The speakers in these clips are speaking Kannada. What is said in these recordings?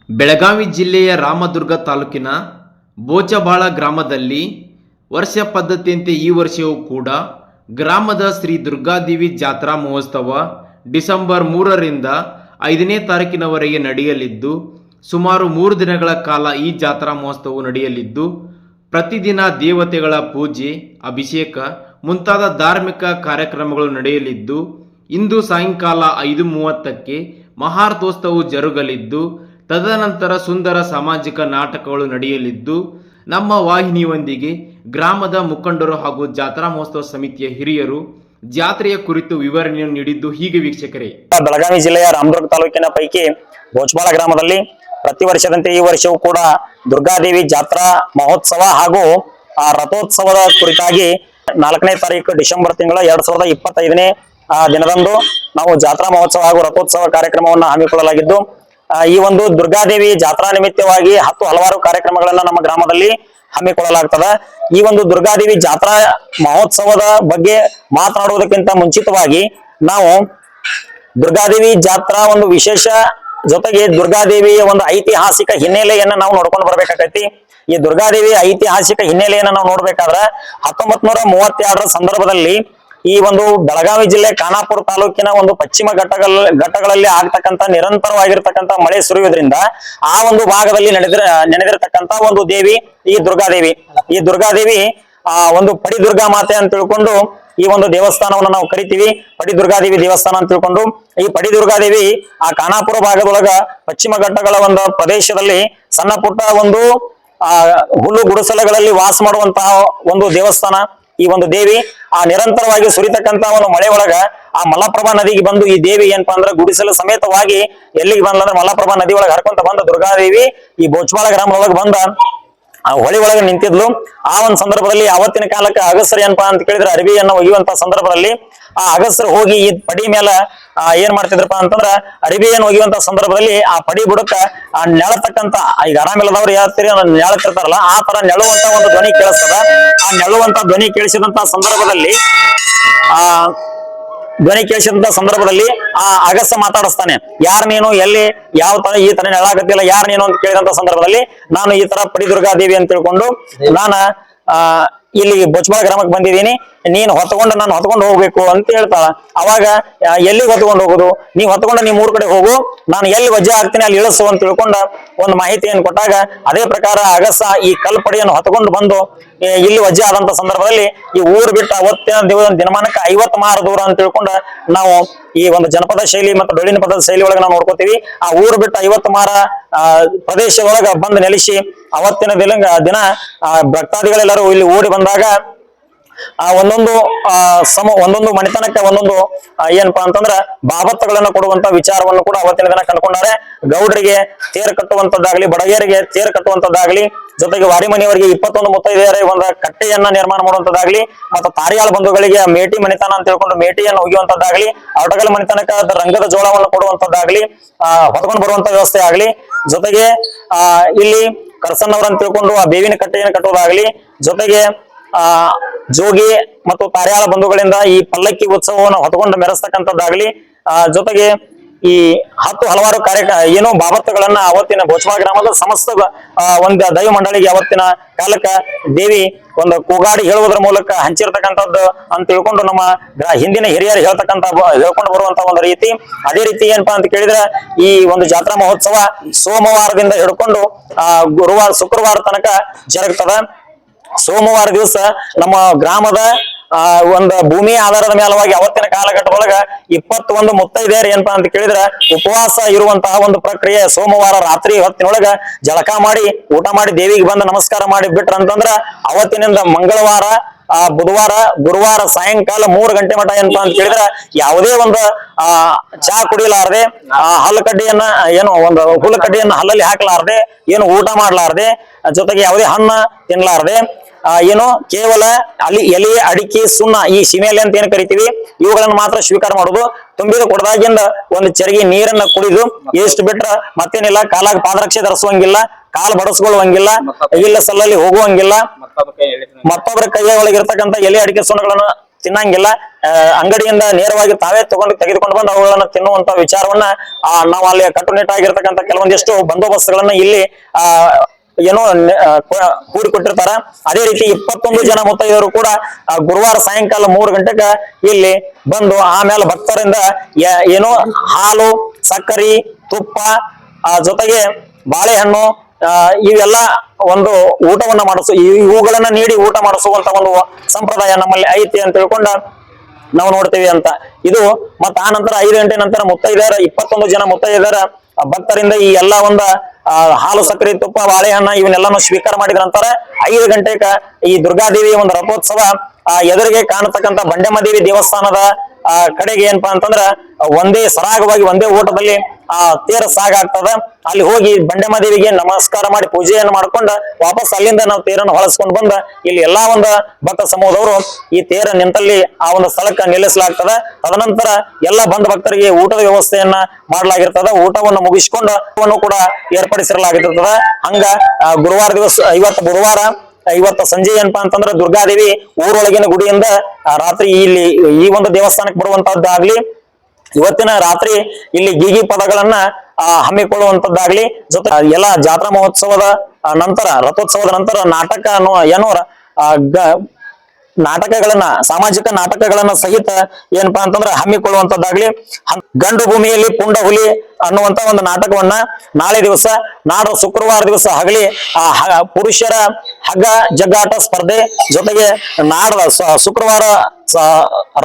ಬೆಳಗಾವಿ ಜಿಲ್ಲೆಯ ರಾಮದುರ್ಗ ತಾಲೂಕಿನ ಬೋಚಬಾಳ ಗ್ರಾಮದಲ್ಲಿ ವರ್ಷ ಪದ್ಧತಿಯಂತೆ ಈ ವರ್ಷವೂ ಕೂಡ ಗ್ರಾಮದ ಶ್ರೀ ದುರ್ಗಾದೇವಿ ಜಾತ್ರಾ ಮಹೋತ್ಸವ ಡಿಸೆಂಬರ್ 3ರಿಂದ 5ನೇ ತಾರೀಕಿನವರೆಗೆ ನಡೆಯಲಿದ್ದು, ಸುಮಾರು 3 ದಿನಗಳ ಕಾಲ ಈ ಜಾತ್ರಾ ಮಹೋತ್ಸವವು ನಡೆಯಲಿದ್ದು, ಪ್ರತಿದಿನ ದೇವತೆಗಳ ಪೂಜೆ, ಅಭಿಷೇಕ ಮುಂತಾದ ಧಾರ್ಮಿಕ ಕಾರ್ಯಕ್ರಮಗಳು ನಡೆಯಲಿದ್ದು, ಇಂದು ಸಾಯಂಕಾಲ 5:30ಕ್ಕೆ ಮಹಾರಥೋತ್ಸವವು ಜರುಗಲಿದ್ದು, ತದನಂತರ ಸುಂದರ ಸಾಮಾಜಿಕ ನಾಟಕಗಳು ನಡೆಯಲಿದ್ದು, ನಮ್ಮ ವಾಹಿನಿಯೊಂದಿಗೆ ಗ್ರಾಮದ ಮುಖಂಡರು ಹಾಗೂ ಜಾತ್ರಾ ಮಹೋತ್ಸವ ಸಮಿತಿಯ ಹಿರಿಯರು ಜಾತ್ರೆಯ ಕುರಿತು ವಿವರಣೆಯನ್ನು ನೀಡಿದ್ದು ಹೀಗೆ ವೀಕ್ಷಕರೇ. ಬೆಳಗಾವಿ ಜಿಲ್ಲೆಯ ರಾಮದುರ್ಗ ತಾಲೂಕಿನ ಪೈಕಿ ಬೋಚಬಾಳ ಗ್ರಾಮದಲ್ಲಿ ಪ್ರತಿ ವರ್ಷದಂತೆ ಈ ವರ್ಷವೂ ಕೂಡ ದುರ್ಗಾದೇವಿ ಜಾತ್ರಾ ಮಹೋತ್ಸವ ಹಾಗೂ ರಥೋತ್ಸವದ ಕುರಿತಾಗಿ 4ನೇ ತಾರೀಕು ಡಿಸೆಂಬರ್ ತಿಂಗಳ 2025ನೇ ದಿನದಂದು ನಾವು ಜಾತ್ರಾ ಮಹೋತ್ಸವ ಹಾಗೂ ರಥೋತ್ಸವ ಕಾರ್ಯಕ್ರಮವನ್ನು ಹಮ್ಮಿಕೊಳ್ಳಲಾಗಿದ್ದು, ಈ ಒಂದು ದುರ್ಗಾದೇವಿ ಜಾತ್ರಾ ನಿಮಿತ್ತವಾಗಿ ಹಲವಾರು ಕಾರ್ಯಕ್ರಮಗಳನ್ನ ನಮ್ಮ ಗ್ರಾಮದಲ್ಲಿ ಹಮ್ಮಿಕೊಳ್ಳಲಾಗ್ತದೆ. ಈ ಒಂದು ದುರ್ಗಾದೇವಿ ಜಾತ್ರಾ ಮಹೋತ್ಸವದ ಬಗ್ಗೆ ಮಾತನಾಡುವುದಕ್ಕಿಂತ ಮುಂಚಿತವಾಗಿ ನಾವು ದುರ್ಗಾದೇವಿ ಜಾತ್ರಾ ಒಂದು ವಿಶೇಷ ಜೊತೆಗೆ ದುರ್ಗಾದೇವಿಯ ಒಂದು ಐತಿಹಾಸಿಕ ಹಿನ್ನೆಲೆಯನ್ನ ನಾವು ನೋಡ್ಕೊಂಡು ಬರ್ಬೇಕಾಗೈತಿ. ಈ ದುರ್ಗಾದೇವಿಯ ಐತಿಹಾಸಿಕ ಹಿನ್ನೆಲೆಯನ್ನ ನಾವು ನೋಡ್ಬೇಕಾದ್ರೆ 1932ರ ಸಂದರ್ಭದಲ್ಲಿ ಈ ಒಂದು ಬೆಳಗಾವಿ ಜಿಲ್ಲೆ ಖಾನಾಪುರ ತಾಲೂಕಿನ ಒಂದು ಪಶ್ಚಿಮ ಘಟ್ಟಗಳಲ್ಲಿ ಆಗ್ತಕ್ಕಂಥ ನಿರಂತರವಾಗಿರ್ತಕ್ಕಂಥ ಮಳೆ ಸುರಿಯುವುದರಿಂದ ಆ ಒಂದು ಭಾಗದಲ್ಲಿ ನೆನೆದಿರತಕ್ಕಂತ ಒಂದು ದೇವಿ ಈ ದುರ್ಗಾದೇವಿ. ಈ ದುರ್ಗಾದೇವಿ ಒಂದು ಪಡಿ ದುರ್ಗಾ ಮಾತೆ ಅಂತ ತಿಳ್ಕೊಂಡು ಈ ಒಂದು ದೇವಸ್ಥಾನವನ್ನು ನಾವು ಕರಿತೀವಿ. ಪಡಿ ದುರ್ಗಾದೇವಿ ದೇವಸ್ಥಾನ ಅಂತ ತಿಳ್ಕೊಂಡು ಈ ಪಡಿ ದುರ್ಗಾದೇವಿ ಆ ಖಾನಾಪುರ ಭಾಗದೊಳಗ ಪಶ್ಚಿಮ ಘಟ್ಟಗಳ ಒಂದು ಪ್ರದೇಶದಲ್ಲಿ ಸಣ್ಣ ಪುಟ್ಟ ಒಂದು ಹುಲ್ಲು ಗುಡಿಸಲುಗಳಲ್ಲಿ ವಾಸ ಮಾಡುವಂತಹ ಒಂದು ದೇವಸ್ಥಾನ ಈ ಒಂದು ದೇವಿ. ನಿರಂತರವಾಗಿ ಸುರಿತಕ್ಕಂತ ಒಂದು ಮಳೆ ಒಳಗ ಆ ಮಲಪ್ರಭಾ ನದಿಗೆ ಬಂದು ಈ ದೇವಿ ಏನಪ್ಪಾ ಅಂದ್ರೆ ಗುಡಿಸಲು ಸಮೇತವಾಗಿ ಎಲ್ಲಿಗೆ ಬಂದ್ರೆ ಮಲಪ್ರಭಾ ನದಿ ಒಳಗೆ ಹರ್ಕೊಂತ ಬಂದ ದುರ್ಗಾದೇವಿ ಈ ಬೋಚಬಾಳ ಗ್ರಾಮದೊಳಗೆ ಬಂದ ಆ ಹೊಳಿ ಒಳಗೆ ನಿಂತಿದ್ಲು. ಆ ಒಂದು ಸಂದರ್ಭದಲ್ಲಿ ಅವತ್ತಿನ ಕಾಲಕ್ಕೆ ಅಗಸರು ಏನಪ್ಪಾ ಅಂತ ಕೇಳಿದ್ರೆ ಅರಬಿಯನ್ನು ಒಯ್ಯುವಂತ ಸಂದರ್ಭದಲ್ಲಿ ಆ ಅಗಸರು ಹೋಗಿ ಈ ಪಡಿ ಮೇಲೆ ಏನ್ ಮಾಡ್ತಿದ್ರಪ್ಪ ಅಂತಂದ್ರ ಅರಬಿಯನ್ನು ಒಯ್ಯುವಂತ ಸಂದರ್ಭದಲ್ಲಿ ಆ ಪಡಿ ಬುಡಕ್ಕ ನೆಳತಕ್ಕಂತ ಈಗ ಆರಾಮಿಲ್ಲದವ್ರು ಹೇಳ್ತೀರಿ ನೆಳತಿರ್ತಾರಲ್ಲ ಆ ತರ ನೆಳುವಂತ ಒಂದು ಧ್ವನಿ ಕೇಳಿಸ್ತದ. ಆ ನೆಳುವಂತ ಧ್ವನಿ ಕೇಳಿಸಿದಂತ ಸಂದರ್ಭದಲ್ಲಿ ಆ ಅಗಸ ಮಾತಾಡಿಸ್ತಾನೆ, ಯಾರು ನೀನು, ಎಲ್ಲಿ ಯಾವ ತರ ಈ ತರ ನೆಳಾಗತ್ತಿಲ್ಲ, ಯಾರು ನೀನು ಅಂತ ಕೇಳಿದಂತ ಸಂದರ್ಭದಲ್ಲಿ ನಾನು ಈ ತರ ಪಡಿ ದುರ್ಗಾದೇವಿ ಅಂತ ತಿಳ್ಕೊಂಡು ನಾನು ಇಲ್ಲಿ ಬೋಚಬಾಳ ಗ್ರಾಮಕ್ಕೆ ಬಂದಿದ್ದೀನಿ, ನೀನು ನಾನು ಹೊತ್ಕೊಂಡು ಹೋಗ್ಬೇಕು ಅಂತ ಹೇಳ್ತಾಳ. ಅವಾಗ ಎಲ್ಲಿಗೆ ಹೊತ್ಕೊಂಡು ಹೋಗುದು, ನೀವ್ ಹೊತ್ಕೊಂಡು ನೀವ್ 3 ಕಡೆ ಹೋಗು, ನಾನು ಎಲ್ಲಿ ವಜ್ಜೆ ಆಗ್ತೀನಿ ಅಲ್ಲಿ ಇಳಿಸು ಅಂತ ತಿಳ್ಕೊಂಡ ಒಂದು ಮಾಹಿತಿಯನ್ನು ಕೊಟ್ಟಾಗ ಅದೇ ಪ್ರಕಾರ ಅಗಸ ಈ ಕಲ್ಪಡಿಯನ್ನು ಹೊತ್ಕೊಂಡು ಬಂದು ಇಲ್ಲಿ ವಜ್ಜೆ ಆದಂತ ಸಂದರ್ಭದಲ್ಲಿ ಈ ಊರು ಬಿಟ್ಟ ಅವತ್ತಿನ ದಿನಮಾನಕ್ಕೆ 50 ಮಾರು ದೂರ ಅಂತ ತಿಳ್ಕೊಂಡ ನಾವು ಈ ಒಂದು ಜನಪದ ಶೈಲಿ ಮತ್ತು ಡೊಳ್ಳಿನ ಪದದ ಶೈಲಿ ಒಳಗೆ ನಾವು ನೋಡ್ಕೋತೀವಿ. ಆ ಊರು ಬಿಟ್ಟ 50 ಮಾರ ಪ್ರದೇಶದೊಳಗ ಬಂದು ನೆಲೆಸಿ ಅವತ್ತಿನ ದಿನ ಭಕ್ತಾದಿಗಳೆಲ್ಲರೂ ಇಲ್ಲಿ ಓಡಿ ಬಂದಾಗ ಒಂದೊಂದು ಮನೆತನಕ್ಕೆ ಒಂದೊಂದು ಏನಪ್ಪಾ ಅಂತಂದ್ರ ಬಾಬತ್ತಗಳನ್ನ ಕೊಡುವಂತ ವಿಚಾರವನ್ನು ಕೂಡ ಅವತ್ತಿನ ದಿನ ಕಂಡುಕೊಂಡಾರೆ. ಗೌಡರಿಗೆ ತೇರು ಕಟ್ಟುವಂತದ್ದಾಗ್ಲಿ, ಬಡಗೇರಿಗೆ ತೇರು ಕಟ್ಟುವಂತದ್ದಾಗ್ಲಿ, ಜೊತೆಗೆ ವಾರಿಮನಿಯವರಿಗೆ 21 ಮುತ್ತೈದೆಯರ ಒಂದು ಕಟ್ಟೆಯನ್ನ ನಿರ್ಮಾಣ ಮಾಡುವಂತದ್ದಾಗ್ಲಿ, ಮತ್ತು ತಾರಿಯಾಳ ಬಂಧುಗಳಿಗೆ ಮೇಟಿ ಮನೆತನ ಅಂತ ಹೇಳ್ಕೊಂಡು ಮೇಟಿಯನ್ನು ಒಗೆಯುವಂತದ್ದಾಗ್ಲಿ, ಅಟಗಲ ಮನೆತನಕ್ಕೆ ರಂಗದ ಜೋಳವನ್ನು ಕೊಡುವಂತದ್ದಾಗ್ಲಿ, ಹೊತ್ಕೊಂಡು ಬರುವಂತ ವ್ಯವಸ್ಥೆ ಆಗ್ಲಿ, ಜೊತೆಗೆ ಇಲ್ಲಿ ಕರಸನ್ನವ್ರ ಅಂತ ತಿಳ್ಕೊಂಡು ಆ ಬೇವಿನ ಕಟ್ಟೆಯನ್ನು ಕಟ್ಟುವುದಾಗ್ಲಿ, ಜೊತೆಗೆ ಜೋಗಿ ಮತ್ತು ತಾರ್ಯಾಳ ಬಂಧುಗಳಿಂದ ಈ ಪಲ್ಲಕ್ಕಿ ಉತ್ಸವವನ್ನು ಹೊತ್ಕೊಂಡು ಮೆರೆಸ್ತಕ್ಕಂಥದ್ದಾಗ್ಲಿ, ಜೊತೆಗೆ ಈ ಹಲವಾರು ಏನೋ ಬಾಬತ್ತುಗಳನ್ನ ಅವತ್ತಿನ ಬೋಚಬಾಳ ಗ್ರಾಮದ ಸಮಸ್ತ ಒಂದು ದೈವ ಮಂಡಳಿಗೆ ಅವತ್ತಿನ ಕಾಲಕ್ಕ ದೇವಿ ಒಂದು ಕೂಗಾಡಿ ಹೇಳುವುದರ ಮೂಲಕ ಹಂಚಿರ್ತಕ್ಕಂಥದ್ದು ಅಂತ ತಿಳ್ಕೊಂಡು ನಮ್ಮ ಹಿಂದಿನ ಹಿರಿಯರು ಹೇಳ್ಕೊಂಡು ಬರುವಂತ ಒಂದು ರೀತಿ. ಅದೇ ರೀತಿ ಏನಪ್ಪಾ ಅಂತ ಕೇಳಿದ್ರೆ ಈ ಒಂದು ಜಾತ್ರಾ ಮಹೋತ್ಸವ ಸೋಮವಾರದಿಂದ ಹಿಡ್ಕೊಂಡು ಶುಕ್ರವಾರ ತನಕ ಜರುಗ್ತದ. ಸೋಮವಾರ ದಿವಸ ನಮ್ಮ ಗ್ರಾಮದ ಒಂದು ಭೂಮಿ ಆಧಾರದ ಮೇಲವಾಗಿ ಅವತ್ತಿನ ಕಾಲಘಟ್ಟದೊಳಗ 21 ಮುತ್ತೈದೆಯರು ಏನಪ್ಪಾ ಅಂತ ಕೇಳಿದ್ರೆ ಉಪವಾಸ ಇರುವಂತಹ ಒಂದು ಪ್ರಕ್ರಿಯೆ. ಸೋಮವಾರ ರಾತ್ರಿ ಹೊತ್ತಿನೊಳಗ ಜಳಕ ಮಾಡಿ ಊಟ ಮಾಡಿ ದೇವಿಗೆ ಬಂದು ನಮಸ್ಕಾರ ಮಾಡಿ ಬಿಟ್ರಂತಂದ್ರ ಅವತ್ತಿನಿಂದ ಮಂಗಳವಾರ, ಬುಧವಾರ, ಗುರುವಾರ ಸಾಯಂಕಾಲ 3 ಗಂಟೆ ಮಠ ಏನಪ್ಪಾ ಅಂತ ಕೇಳಿದ್ರೆ ಯಾವುದೇ ಒಂದು ಚಾ ಕುಡಿಲಾರದೆ, ಹಲ್ಲಕಡ್ಡಿಯನ್ನ ಏನು ಒಂದು ಹುಲ್ಲಕಡ್ಡಿಯನ್ನ ಹಲ್ಲಲ್ಲಿ ಹಾಕಲಾರದೆ, ಏನು ಊಟ ಮಾಡ್ಲಾರದೆ, ಜೊತೆಗೆ ಯಾವುದೇ ಹಣ್ಣ ತಿನ್ಲಾರದೆ, ಏನು ಕೇವಲ ಎಲೆ, ಅಡಿಕೆ, ಸುಣ್ಣ, ಈ ಸಿಮೆಲೆ ಅಂತ ಏನ್ ಕರಿತೀವಿ ಇವುಗಳನ್ನು ಮಾತ್ರ ಸ್ವೀಕಾರ ಮಾಡುದು. ತುಂಬಿದ ಕೊಡದಾಗಿಂದ ಒಂದು ಚರಿಗೆ ನೀರನ್ನ ಕುಡಿದು ಎಷ್ಟು ಬಿಟ್ರ ಮತ್ತೇನಿಲ್ಲ. ಕಾಲಾಗ ಪಾದರಕ್ಷೆ ಧರಿಸುವಂಗಿಲ್ಲ, ಕಾಲು ಬಡಸ್ಕೊಳ್ಳುವಂಗಿಲ್ಲ, ಇಲ್ಲ ಸಲ್ಲಲ್ಲಿ ಹೋಗುವಂಗಿಲ್ಲ, ಮತ್ತೊಬ್ಬರ ಕೈಯ ಒಳಗಿರ್ತಕ್ಕಂಥ ಎಲೆ, ಅಡಿಕೆ, ಸುಣ್ಣಗಳನ್ನ ತಿನ್ನಂಗಿಲ್ಲ. ಅಂಗಡಿಯಿಂದ ನೇರವಾಗಿ ತಾವೇ ತೆಗೆದುಕೊಂಡು ಬಂದು ಅವುಗಳನ್ನ ತಿನ್ನುವಂತ ವಿಚಾರವನ್ನ ನಾವು ಅಲ್ಲಿ ಕಟ್ಟುನಿಟ್ಟಾಗಿರ್ತಕ್ಕಂಥ ಕೆಲವೊಂದಿಷ್ಟು ಬಂದೋಬಸ್ತ್ಗಳನ್ನ ಇಲ್ಲಿ ಏನೋ ಕೂಡಿಕೊಟ್ಟಿರ್ತಾರ. ಅದೇ ರೀತಿ 21 ಜನ ಮುತ್ತೈದವರು ಕೂಡ ಗುರುವಾರ ಸಾಯಂಕಾಲ 3 ಗಂಟೆಗೆ ಇಲ್ಲಿ ಬಂದು ಆಮೇಲೆ ಭಕ್ತರಿಂದ ಏನೋ ಹಾಲು, ಸಕ್ಕರೆ, ತುಪ್ಪ ಜೊತೆಗೆ ಬಾಳೆಹಣ್ಣು ಇವೆಲ್ಲ ಒಂದು ಊಟವನ್ನ ಇವುಗಳನ್ನ ನೀಡಿ ಊಟ ಮಾಡಿಸುವಂತ ಒಂದು ಸಂಪ್ರದಾಯ ನಮ್ಮಲ್ಲಿ ಐತಿ ಅಂತ ತಿಳ್ಕೊಂಡ ನಾವು ನೋಡ್ತೇವೆ ಅಂತ. ಇದು ಮತ್ತ ಆ ನಂತರ 5 ಗಂಟೆ ನಂತರ 21 ಜನ ಮುತ್ತೈದರ ಭಕ್ತರಿಂದ ಈ ಎಲ್ಲ ಒಂದು ಹಾಲು, ಸಕ್ಕರೆ, ತುಪ್ಪ, ಬಾಳೆಹಣ್ಣ ಇವನ್ನೆಲ್ಲಾನು ಸ್ವೀಕಾರ ಮಾಡಿದ ನಂತರ 5 ಗಂಟೆಗೆ ಈ ದುರ್ಗಾದೇವಿಯ ಒಂದು ರಥೋತ್ಸವ ಎದುರಿಗೆ ಕಾಣತಕ್ಕಂತ ಬಂಡೆಮದೇವಿ ದೇವಸ್ಥಾನದ ಕಡೆಗೆ ಏನಪ್ಪಾ ಅಂತಂದ್ರ ಒಂದೇ ಸರಾಗವಾಗಿ ಒಂದೇ ಓಟದಲ್ಲಿ ತೇರ ಸಾಗಾಗ್ತದ. ಅಲ್ಲಿ ಹೋಗಿ ಬಂಡೆಮದೇವಿಗೆ ನಮಸ್ಕಾರ ಮಾಡಿ ಪೂಜೆಯನ್ನು ಮಾಡ್ಕೊಂಡ ವಾಪಸ್ ಅಲ್ಲಿಂದ ನಾವು ತೇರನ್ನು ಹೊಳಸ್ಕೊಂಡ್ ಬಂದ ಇಲ್ಲಿ ಎಲ್ಲಾ ಒಂದು ಭಕ್ತ ಸಮೂಹದವರು ಈ ತೇರ ನಿಂತಲ್ಲಿ ಆ ಒಂದು ಸ್ಥಳಕ್ಕೆ ನಿಲ್ಲಿಸಲಾಗ್ತದ. ತದನಂತರ ಎಲ್ಲ ಬಂದ ಭಕ್ತರಿಗೆ ಊಟದ ವ್ಯವಸ್ಥೆಯನ್ನ ಮಾಡಲಾಗಿರ್ತದ. ಊಟವನ್ನು ಮುಗಿಸಿಕೊಂಡು ಕೂಡ ಏರ್ಪಡಿಸಿರಲಾಗಿರ್ತದ. ಹಂಗ ಗುರುವಾರ ದಿವಸ ಇವತ್ತು ಸಂಜೆ ಏನಪ್ಪಾ ಅಂತಂದ್ರೆ ದುರ್ಗಾದೇವಿ ಊರೊಳಗಿನ ಗುಡಿಯಿಂದ ರಾತ್ರಿ ಇಲ್ಲಿ ಈ ಒಂದು ದೇವಸ್ಥಾನಕ್ಕೆ ಬರುವಂತಹದ್ದಾಗ್ಲಿ, ಇವತ್ತಿನ ರಾತ್ರಿ ಇಲ್ಲಿ ಗೀಗಿ ಪದಗಳನ್ನ ಹಮ್ಮಿಕೊಳ್ಳುವಂತದ್ದಾಗ್ಲಿ, ಜೊತೆ ಎಲ್ಲ ಜಾತ್ರಾ ಮಹೋತ್ಸವದ ನಂತರ ರಥೋತ್ಸವದ ನಂತರ ನಾಟಕಗಳನ್ನ ಸಾಮಾಜಿಕ ನಾಟಕಗಳನ್ನ ಸಹಿತ ಏನಪ್ಪಾ ಅಂತಂದ್ರೆ ಹಮ್ಮಿಕೊಳ್ಳುವಂತದ್ದಾಗ್ಲಿ. ಗಂಡು ಭೂಮಿಯಲ್ಲಿ ಪುಂಡ ಹುಲಿ ಅನ್ನುವಂತ ಒಂದು ನಾಟಕವನ್ನ ನಾಳೆ ದಿವಸ ಶುಕ್ರವಾರ ದಿವಸ ಹಗಲಿ ಪುರುಷರ ಹಗ್ಗ ಜಗ್ಗಾಟ ಸ್ಪರ್ಧೆ, ಜೊತೆಗೆ ಶುಕ್ರವಾರ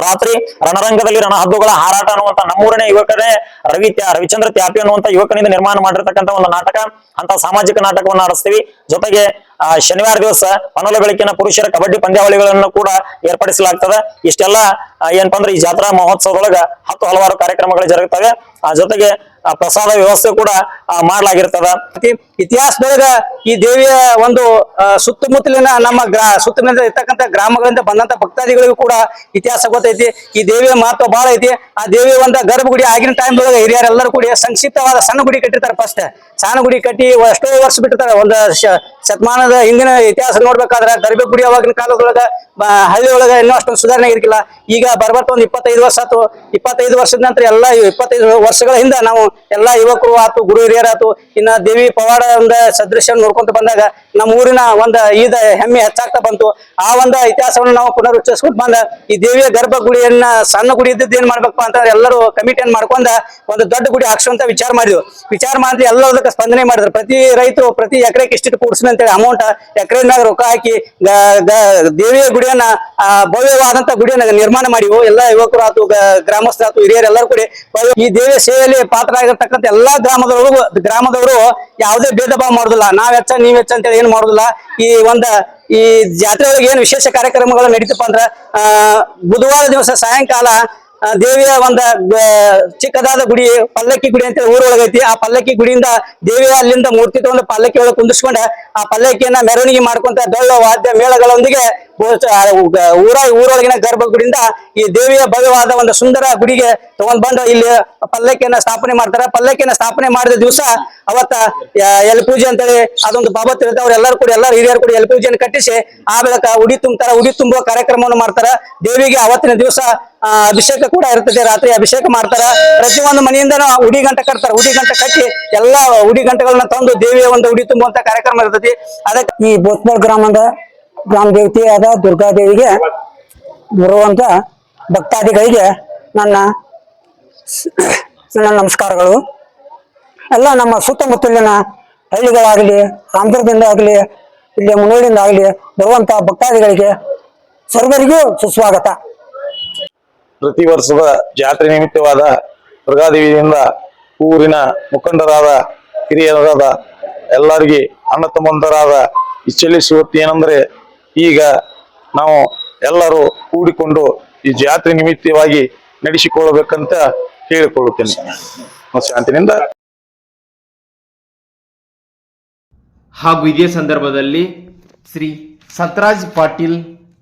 ರಾತ್ರಿ ರಣರಂಗದಲ್ಲಿ ರಣಹದ್ದುಗಳ ಹಾರಾಟ ಅನ್ನುವಂತ ನಮ್ಮೂರನೇ ಯುವಕರೇ ರವಿಚಂದ್ರ ತ್ಯಾಪಿ ಅನ್ನುವಂತ ಯುವಕನಿಂದ ನಿರ್ಮಾಣ ಮಾಡಿರ್ತಕ್ಕಂಥ ಒಂದು ನಾಟಕ, ಅಂತ ಸಾಮಾಜಿಕ ನಾಟಕವನ್ನು ಆಡಿಸ್ತೀವಿ. ಜೊತೆಗೆ ಶನಿವಾರ ದಿವಸ ಹೊನಲ ಬೆಳಕಿನ ಪುರುಷರ ಕಬಡ್ಡಿ ಪಂದ್ಯಾವಳಿಗಳನ್ನು ಕೂಡ ಏರ್ಪಡಿಸಲಾಗ್ತದೆ. ಇಷ್ಟೆಲ್ಲ ಏನಪ್ಪಾ ಅಂದ್ರೆ ಈ ಜಾತ್ರಾ ಮಹೋತ್ಸವದೊಳಗ ಹಲವಾರು ಕಾರ್ಯಕ್ರಮಗಳು ಜರುಗುತ್ತವೆ. ಜೊತೆಗೆ ಪ್ರಸಾದ ವ್ಯವಸ್ಥೆ ಕೂಡ ಮಾಡಲಾಗಿರ್ತದ. ಇತಿಹಾಸದೊಳಗ ಈ ದೇವಿಯ ಒಂದು ಸುತ್ತಮುತ್ತಲಿನ ನಮ್ಮ ಸುತ್ತಮುತ್ತಲಿನ ಇರ್ತಕ್ಕಂಥ ಗ್ರಾಮಗಳಿಂದ ಬಂದಂತ ಭಕ್ತಾದಿಗಳಿಗೂ ಕೂಡ ಇತಿಹಾಸ ಗೊತ್ತೈತಿ. ಈ ದೇವಿಯ ಮಹತ್ವ ಬಹಳ ಐತಿ. ಆ ದೇವಿಯ ಒಂದು ಗರ್ಭಗುಡಿ ಆಗಿನ ಟೈಮ್ದೊಳಗ ಹಿರಿಯರೆಲ್ಲರೂ ಕೂಡ ಸಂಕ್ಷಿಪ್ತವಾದ ಸಣ್ಣ ಗುಡಿ ಕಟ್ಟಿರ್ತಾರೆ. ಫಸ್ಟ್ ಸಣ್ಣ ಗುಡಿ ಕಟ್ಟಿ ಎಷ್ಟೋ ವರ್ಷ ಬಿಟ್ಟಿರ್ತಾರೆ. ಒಂದು ಶತಮಾನದ ಹಿಂದಿನ ಇತಿಹಾಸ ನೋಡ್ಬೇಕಾದ್ರೆ ಗರ್ಭಗುಡಿ ಅವಾಗಿನ ಕಾಲದೊಳಗ ಹಳ್ಳಿ ಒಳಗ ಇನ್ನೂ ಅಷ್ಟೊಂದು ಸುಧಾರಣೆ ಆಗಿರ್ಕಿಲ್ಲ. ಈಗ ಒಂದು 25 ವರ್ಷ ಆಯ್ತು. 25 ವರ್ಷದ ನಂತರ ಎಲ್ಲ 25 ವರ್ಷಗಳ ಹಿಂದೆ ನಾವು ಎಲ್ಲಾ ಯುವಕರು ಆತು, ಗುರು ಹಿರಿಯರಾತು, ಇನ್ನ ದೇವಿ ಪವಾಡ ಒಂದು ಸದೃಶ್ಯ ನೋಡ್ಕೊಂತ ಬಂದಾಗ ನಮ್ಮ ಊರಿನ ಒಂದು ಹೆಮ್ಮೆ ಹೆಚ್ಚಾಗ್ತಾ ಬಂತು. ಆ ಒಂದು ಇತಿಹಾಸವನ್ನು ನಾವು ಪುನರುಚ್ಚರಿಸ್ಕೊಂಡು ಬಂದ ಈ ದೇವಿಯ ಗರ್ಭಗುಡಿಯನ್ನ ಸಣ್ಣ ಗುಡಿ ಇದ್ದದ್ದು ಏನ್ ಮಾಡ್ಬೇಕಪ್ಪ ಅಂತಂದ್ರೆ ಎಲ್ಲರೂ ಕಮಿಟಿಯನ್ನು ಮಾಡ್ಕೊಂಡ ಒಂದು ದೊಡ್ಡ ಗುಡಿ ಹಾಕ್ಸುವಂತ ವಿಚಾರ ಮಾಡಿ ಎಲ್ಲದಕ್ಕೆ ಸ್ಪಂದನೆ ಮಾಡಿದ್ರು. ಪ್ರತಿ ರೈತರು ಪ್ರತಿ ಎಕರೆಗೆ ಇಷ್ಟಿಟ್ಟು ಕೂಡ್ಸಣ ಅಂತೇಳಿ ಅಮೌಂಟ್ ಎಕರೆ ಮ್ಯಾಗ ರೊಕ್ಕ ಹಾಕಿ ದೇವಿಯ ಗುಡಿಯನ್ನ ಭವ್ಯವಾದಂತ ಗುಡಿಯನ್ನ ನಿರ್ಮಾಣ ಮಾಡಿವು. ಎಲ್ಲಾ ಯುವಕರು ಆತು, ಗ್ರಾಮಸ್ಥರಾತು, ಹಿರಿಯರೆಲ್ಲರೂ ಕೂಡ ಈ ದೇವಿಯ ಸೇವೆಯಲ್ಲಿ ಪಾತ್ರರಾಗಿರ್ತಕ್ಕಂಥ ಎಲ್ಲಾ ಗ್ರಾಮದವರು ಯಾವುದೇ ಭೇದ ಭಾವ ಮಾಡುದಿಲ್ಲ. ನಾವೆಚ್ಚ ನೀವೆಚ್ಚ ಅಂತೇಳಿ ಏನ್ ಮಾಡುದಿಲ್ಲ. ಈ ಜಾತ್ರೆ ಒಳಗೆ ಏನ್ ವಿಶೇಷ ಕಾರ್ಯಕ್ರಮಗಳು ನಡೀತಪ್ಪ ಅಂದ್ರ ಬುಧವಾರ ದಿವಸ ಸಾಯಂಕಾಲ ದೇವಿಯ ಒಂದು ಚಿಕ್ಕದಾದ ಗುಡಿ, ಪಲ್ಲಕ್ಕಿ ಗುಡಿ ಅಂತ ಊರೊಳಗೈತಿ. ಆ ಪಲ್ಲಕ್ಕಿ ಗುಡಿಯಿಂದ ದೇವಿಯ ಅಲ್ಲಿಂದ ಮೂರ್ತಿ ತಗೊಂಡು ಪಲ್ಲಕ್ಕಿ ಒಳಗೆ ಕುಂದಿಸ್ಕೊಂಡ ಆ ಪಲ್ಲಕ್ಕಿಯನ್ನ ಮೆರವಣಿಗೆ ಮಾಡ್ಕೊಂತ ಡೊಳ್ಳು ವಾದ್ಯ ಮೇಳಗಳೊಂದಿಗೆ ಊರೊಳಗಿನ ಗರ್ಭಗುಡಿಯಿಂದ ಈ ದೇವಿಯ ಭವ್ಯವಾದ ಒಂದು ಸುಂದರ ಗುಡಿಗೆ ತಗೊಂಡ್ ಬಂದು ಇಲ್ಲಿ ಪಲ್ಲಕ್ಕಿಯನ್ನ ಸ್ಥಾಪನೆ ಮಾಡ್ತಾರೆ. ಪಲ್ಲಕ್ಕಿಯನ್ನ ಸ್ಥಾಪನೆ ಮಾಡಿದ ದಿವಸ ಅವತ್ತ ಎಲ್ ಪೂಜೆ ಅಂತೇಳಿ ಅದೊಂದು ಬಾಬತ್ ಇರುತ್ತೆ. ಅವ್ರೆಲ್ಲರೂ ಕೂಡ ಎಲ್ಲರೂ ಹಿರಿಯರು ಕೂಡ ಎಲ್ ಪೂಜೆಯನ್ನು ಕಟ್ಟಿಸಿ ಆ ಬಳಿಕ ಉಡಿ ತುಂಬುವ ಕಾರ್ಯಕ್ರಮವನ್ನು ಮಾಡ್ತಾರೆ. ದೇವಿಗೆ ಅವತ್ತಿನ ದಿವಸ ಅಭಿಷೇಕ ಕೂಡ ಇರ್ತದೆ. ರಾತ್ರಿ ಅಭಿಷೇಕ ಮಾಡ್ತಾರ. ಪ್ರತಿಯೊಂದು ಮನೆಯಿಂದ ಉಡಿ ಗಂಟೆ ಕಟ್ತಾರ. ಉಡಿ ಗಂಟೆ ಕಟ್ಟಿ ಎಲ್ಲಾ ಉಡಿ ಗಂಟೆಗಳನ್ನ ತಂದು ದೇವಿಯ ಒಂದು ಉಡಿ ತುಂಬುವಂತ ಕಾರ್ಯಕ್ರಮ ಇರ್ತೈತಿ. ಅದಕ್ಕೆ ಈ ಬೋತ್ಬಾಳ್ ಗ್ರಾಮದ ಗ್ರಾಮ ದೇವತೆಯಾದ ದುರ್ಗಾದೇವಿಗೆ ಬರುವಂತ ಭಕ್ತಾದಿಗಳಿಗೆ ನನ್ನ ನಮಸ್ಕಾರಗಳು. ಎಲ್ಲ ನಮ್ಮ ಸುತ್ತಮುತ್ತಲಿನ ಹಳ್ಳಿಗಳಾಗಲಿ, ಆಂಧ್ರದಿಂದ ಆಗಲಿ, ಇಲ್ಲಿ ಮುನ್ನೂರಿಂದ ಆಗಲಿ ಬರುವಂತ ಭಕ್ತಾದಿಗಳಿಗೆ ಸರ್ವರಿಗೂ ಸುಸ್ವಾಗತ. ಪ್ರತಿ ವರ್ಷದ ಜಾತ್ರೆ ನಿಮಿತ್ತವಾದ ದುರ್ಗಾದೇವಿಯಿಂದ ಊರಿನ ಮುಖಂಡರಾದ ಹಿರಿಯರಾದ ಎಲ್ಲರಿಗೆ ಅಣ್ಣ ತಮ್ಮಂದರಾದ ಇಚ್ಛಲಿಸುವತ್ತು ಏನಂದ್ರೆ, ಈಗ ನಾವು ಎಲ್ಲರೂ ಕೂಡಿಕೊಂಡು ಈ ಜಾತ್ರೆ ನಿಮಿತ್ತವಾಗಿ ನಡೆಸಿಕೊಳ್ಳಬೇಕಂತ ಹೇಳಿಕೊಳ್ಳುತ್ತೇನೆ. ಶಾಂತಿನಿಂದ. ಹಾಗೂ ಇದೇ ಸಂದರ್ಭದಲ್ಲಿ ಶ್ರೀ ಸತ್ರಾಜ್ ಪಾಟೀಲ್,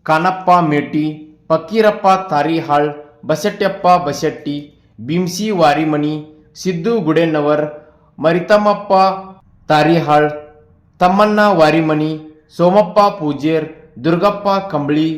ಕಾನಪ್ಪ ಮೇಟಿ, ಫಕೀರಪ್ಪ ತಾರಿಹಾಳ್, ಬಸಟ್ಯಪ್ಪ ಬಸಟ್ಟಿ, ಭೀಮ್ಸಿ ವಾರಿಮನಿ, ಸಿದ್ದು ಗುಡೇನವರ್, ಮರಿತಮ್ಮಪ್ಪ ತಾರಿಹಾಳ್, ತಮ್ಮಣ್ಣ ವಾರಿಮನಿ, ಸೋಮಪ್ಪ ಪೂಜೇರ್, ದುರ್ಗಪ್ಪ ಕಂಬಳಿ,